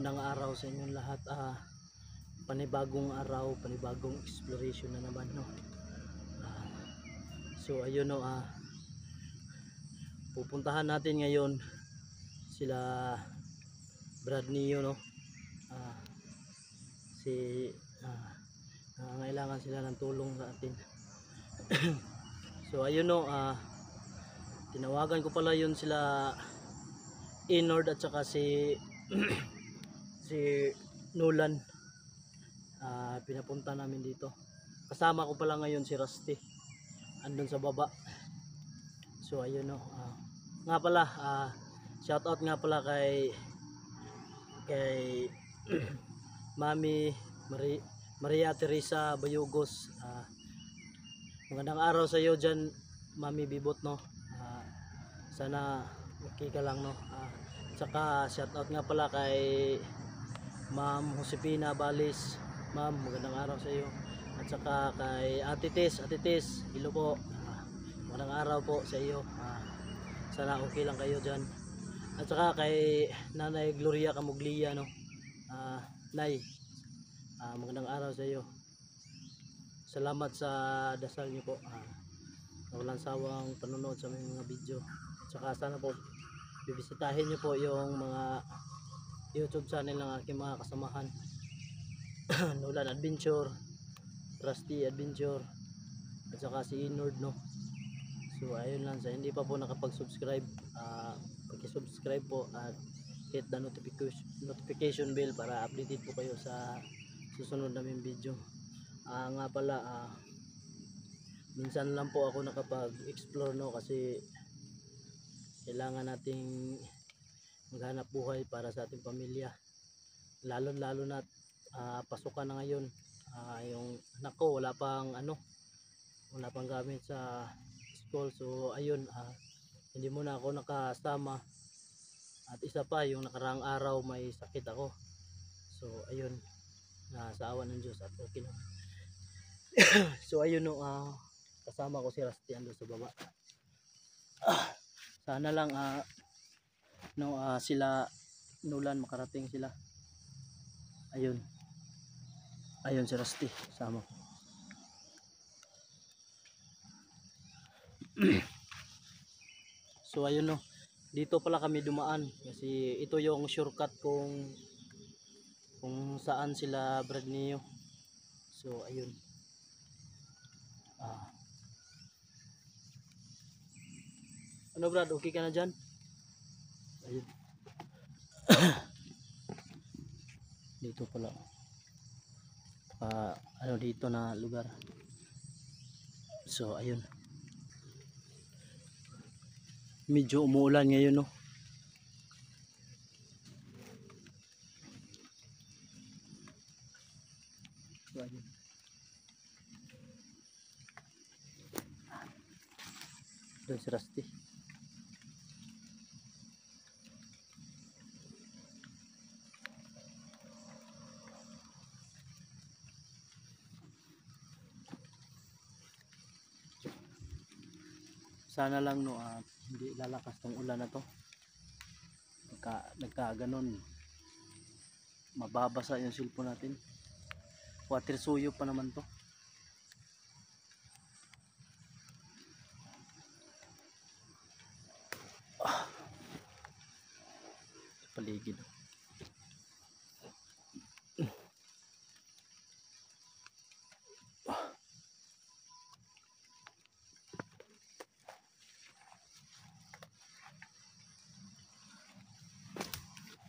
Magandang araw sa inyong lahat. Panibagong araw, panibagong exploration na naman, no. So ayun, no, pupuntahan natin ngayon sila Brad Neo, no. Si nangangailangan sila ng tulong sa atin. So ayun, no, tinawagan ko pala yun sila Inord at saka si si Nolan. Pinapunta namin dito. Kasama ko pala ngayon si Rusty, andun sa baba. So ayun, no, nga pala, shout out nga pala kay Mami Maria Teresa Bayugos. Magandang araw sa iyo dyan, Mami Bibot, no. Sana okay ka lang, no. Tsaka shout out nga pala kay Ma'am Josepina Balis. Ma'am, magandang araw sa iyo. At saka kay Ate Tes, hello po. Magandang araw po sa iyo. Sana okay lang kayo dyan. At saka kay Nanay Gloria Camuglia, no. Nay, magandang araw sa iyo. Salamat sa dasal niyo po. Walang sawang panonood sa mga video. At saka sana po bibisitahin niyo po yung mga YouTube channel ng aking mga kasamahan. Nolan Adventure, Rusty Adventure, at saka si Inord, no. So ayun lang, sa hindi pa po nakapag-subscribe, paki-subscribe po at hit the notification bell para updated po kayo sa susunod naming video. Nga pala, minsan lang po ako nakapag-explore, no, kasi kailangan nating maghanap buhay para sa ating pamilya, lalo na pasukan na ngayon. Yung anak ko wala pang gamit sa school. So ayun, hindi muna ako nakasama, at isa pa yung nakaraang araw may sakit ako. So ayun, sa awa ng Diyos at okay na. So ayun, no, kasama ko si Rusty ando sa baba. Sana lang sila Nolan makarating sila. Ayun si Rusty sama. So ayun, no, dito pala kami dumaan kasi ito yung shortcut kung saan sila Brad Neo. So ayun, ano Brad, okay ka na dyan? Ayun. Dito pala dito na lugar. So ayun, medyo umuulan ngayon, no. So ayun, doon si Rusty. Sana lang, no, hindi lalakas tong ulan na to. Nagkaganon, mababasa yung cellphone natin. Water suyo pa naman to. Paligid.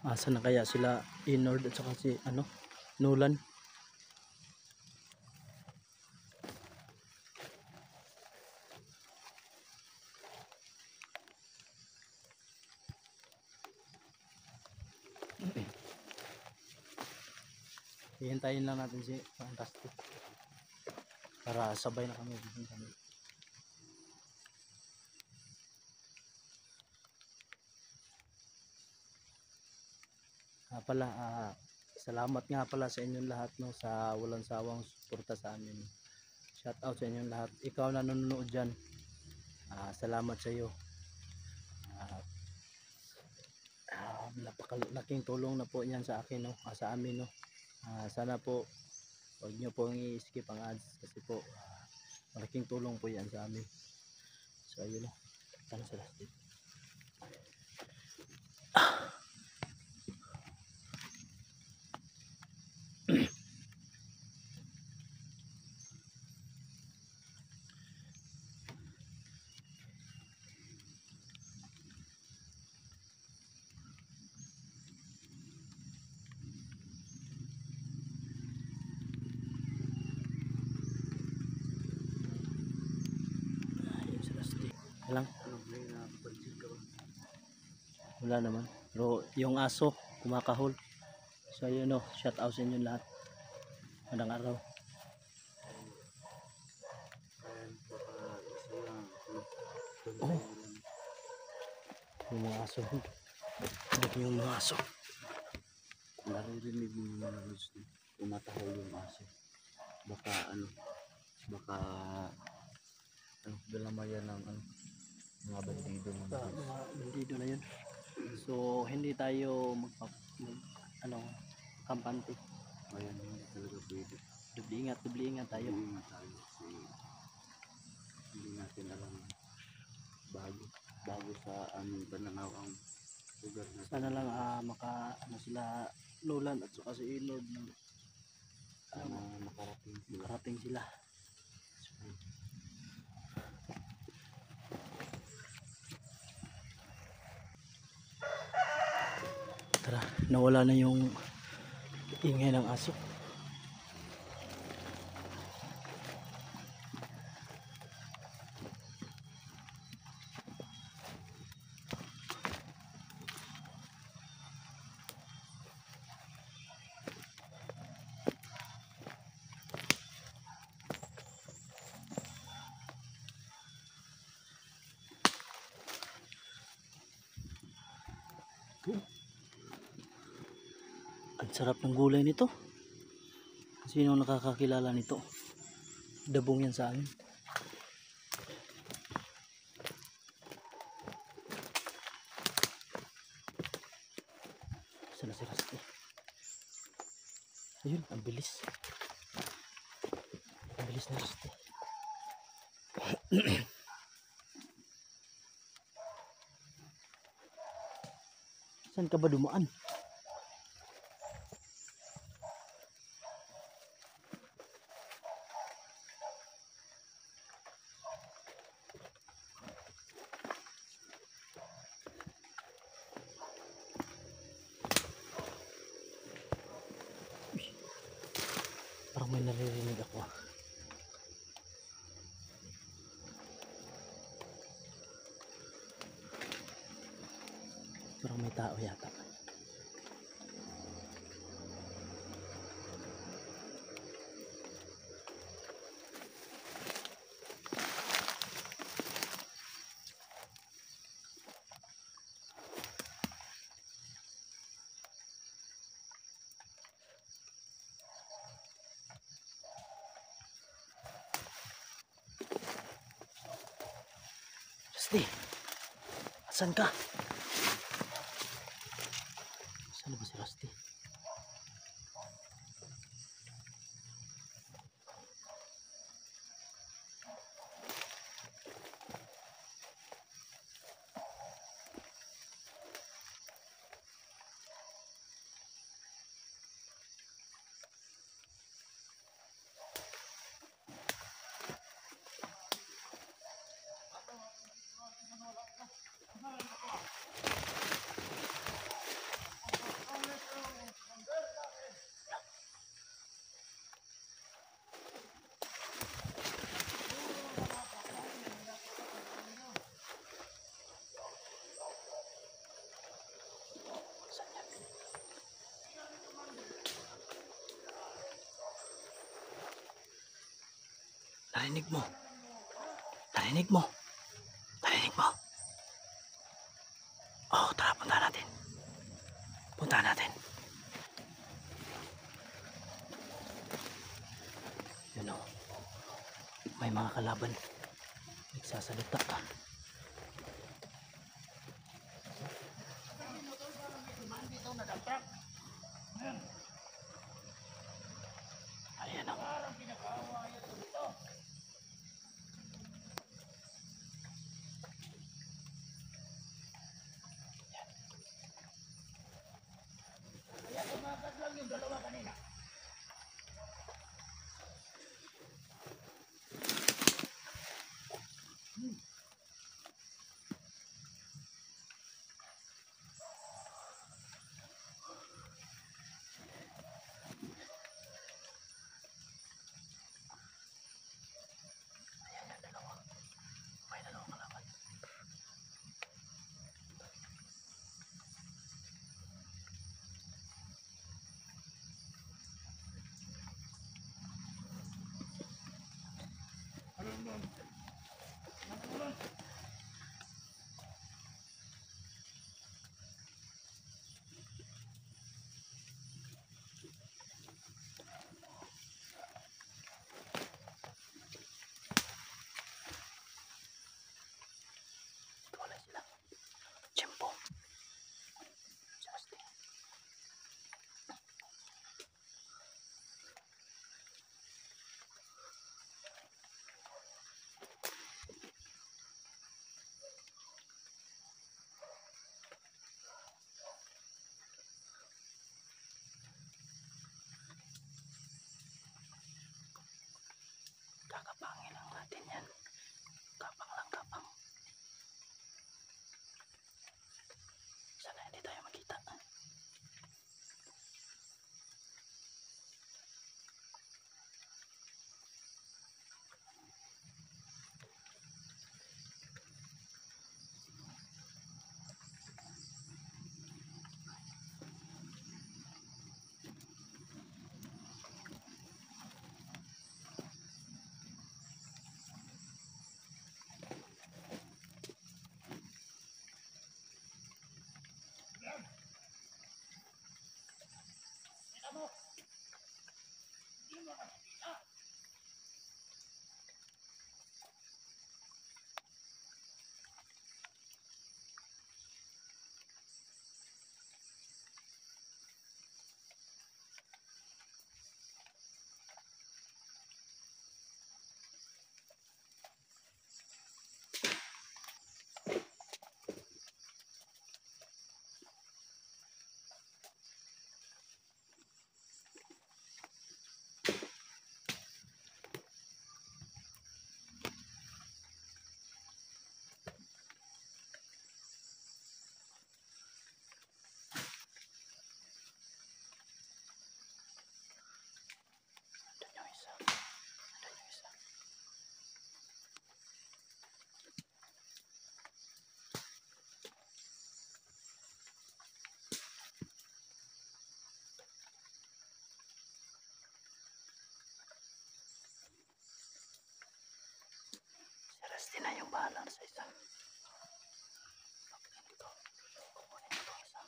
Asa na kaya sila Inord at saka si Nolan? Hihintayin lang natin si Rusty para sabay na kami. Pala, salamat nga pala sa inyong lahat, no, sa walang sawang suporta sa amin. Shout out sa inyong lahat. Ikaw na nanonood dyan, salamat sa iyo. Napakalaking tulong na po yan sa akin, no? Sa amin, no? Sana po huwag nyo pong i-skip ang ads kasi po malaking tulong po yan sa amin. So ayun, no? Sana sa last day. Lang. Wala naman. Pero yung aso kumakahol. So yun, no, shout out sa inyo lahat. Magandang araw. Oh. Yung mga aso. Yung mga aso. Naririnig mo yung mga gusto. Tumatahol yung aso. Baka dalamayan ng mga bandido ng Mga bandido na yun. So hindi tayo kampante. Ayan, hindi talaga pwede. Dubli ingat tayo. Ingat tayo kasi hindi natin alam bago sa aming pananaw ang lugar natin. Sana lang sila Nolan at saka si Inod na makarating sila. Tara, nawala na yung ingay ng aso. Ang sarap ng gulay nito. Sino nakakakilala nito? Dabong yan sa amin. Sana si Rusty. Ayun, ang bilis. Ang bilis na Rusty. Saan ka ba dumaan? Parang may naririnig ako. Parang may tao yata. Rusty, asan ka? Saan ba si Rusty? Narinig mo. Narinig mo. Narinig mo. Oh, tara, punta natin. Punta natin. Yun o. May mga kalaban. Nagsasalita. natin yan. Kapang lang, kapang. Sana hindi tayo makita. Andun yung isa. Andun yung isa. Si Rusty na yung bahala sa isa. Pagkain ito. Kukunin ko itong isa.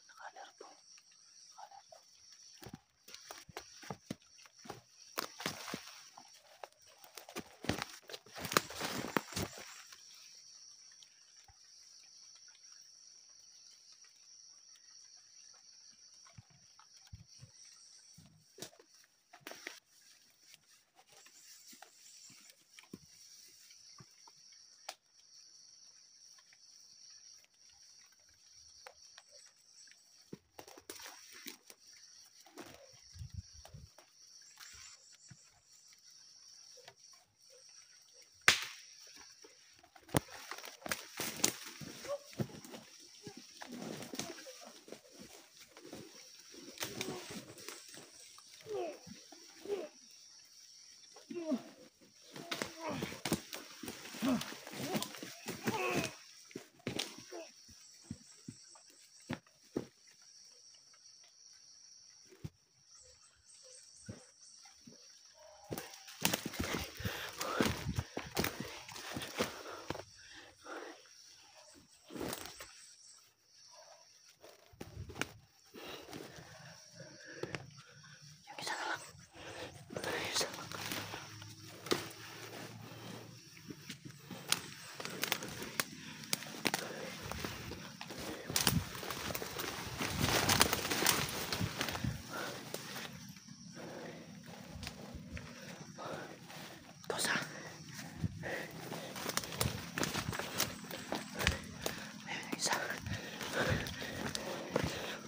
Nakalerto. Nakalerto. Yung isa na lang. Isa lang. Ito isa. Ayun yung isa.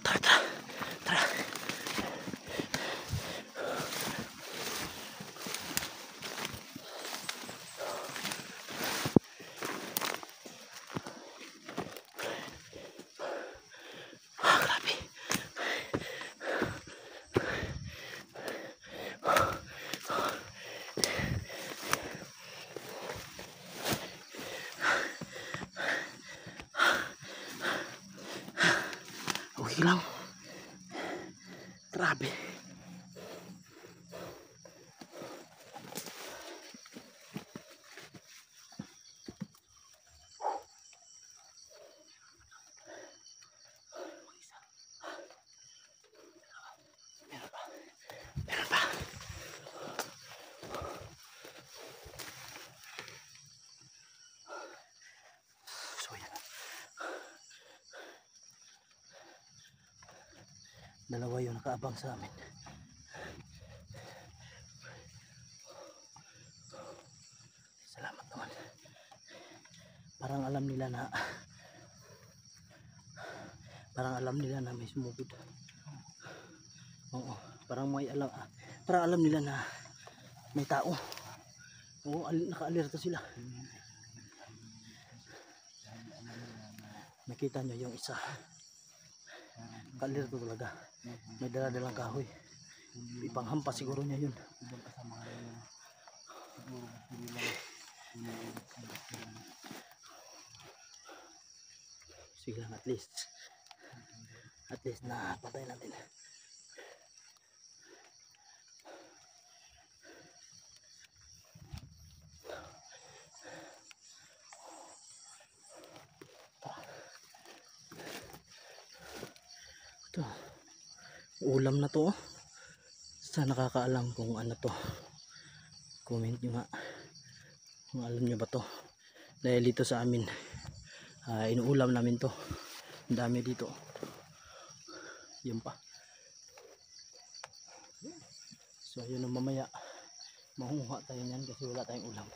Tara, tara. Tara. Ah, grabe. Okay lang. Grabe. Meron pa. Meron pa. So yan. Dalawa yung nakaabang sa amin. Salamat naman. parang alam nila na may sumugod. Oo, parang alam nila na may tao. Oo, naka-alerto sila. Nakita nyo yung isa, naka-alerto talaga, may dala-dalang kahoy, ipanghampas siguro niya yun. Sige lang, at least na patay natin. Ito, ulam na to. Sa nakakaalam kung ano to, comment nyo nga kung alam nyo ba to. Dahil dito sa amin, inuulam namin to. Ang dami dito. Yun pa. So ayun, mamaya mahuha tayo niyan kasi wala tayong ulam.